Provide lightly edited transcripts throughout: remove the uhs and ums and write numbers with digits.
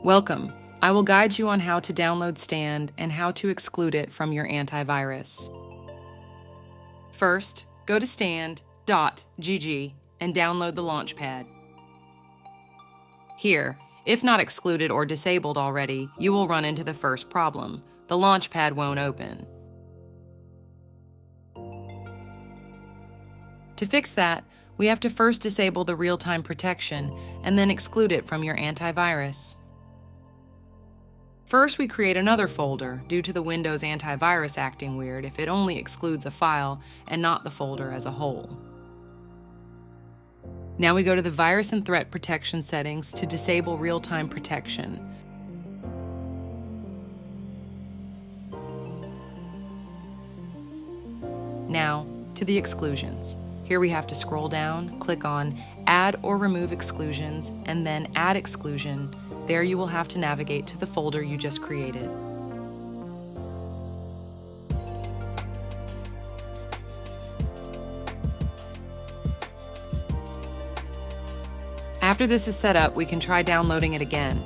Welcome. I will guide you on how to download Stand and how to exclude it from your antivirus. First, go to stand.gg and download the Launchpad. Here, if not excluded or disabled already, you will run into the first problem. The Launchpad won't open. To fix that, we have to first disable the real-time protection and then exclude it from your antivirus. First, we create another folder due to the Windows antivirus acting weird if it only excludes a file and not the folder as a whole. Now we go to the Virus and Threat Protection settings to disable real-time protection. Now, to the exclusions. Here we have to scroll down, click on Add or Remove Exclusions, and then Add Exclusion. There you will have to navigate to the folder you just created. After this is set up, we can try downloading it again.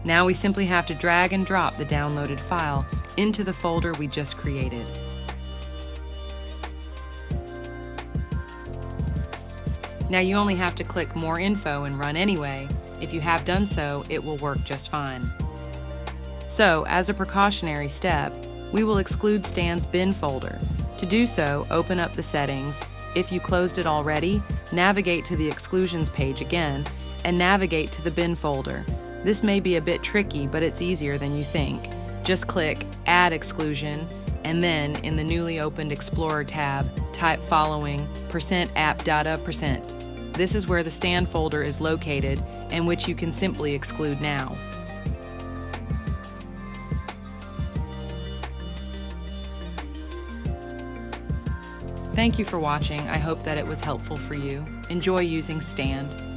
Now we simply have to drag and drop the downloaded file into the folder we just created. Now you only have to click More Info and run anyway. If you have done so, it will work just fine. So, as a precautionary step, we will exclude Stand's bin folder. To do so, open up the settings. If you closed it already, navigate to the exclusions page again and navigate to the bin folder. This may be a bit tricky, but it's easier than you think. Just click Add Exclusion, and then in the newly opened Explorer tab, type following %appdata%. This is where the Stand folder is located and which you can simply exclude now. Thank you for watching. I hope that it was helpful for you. Enjoy using Stand.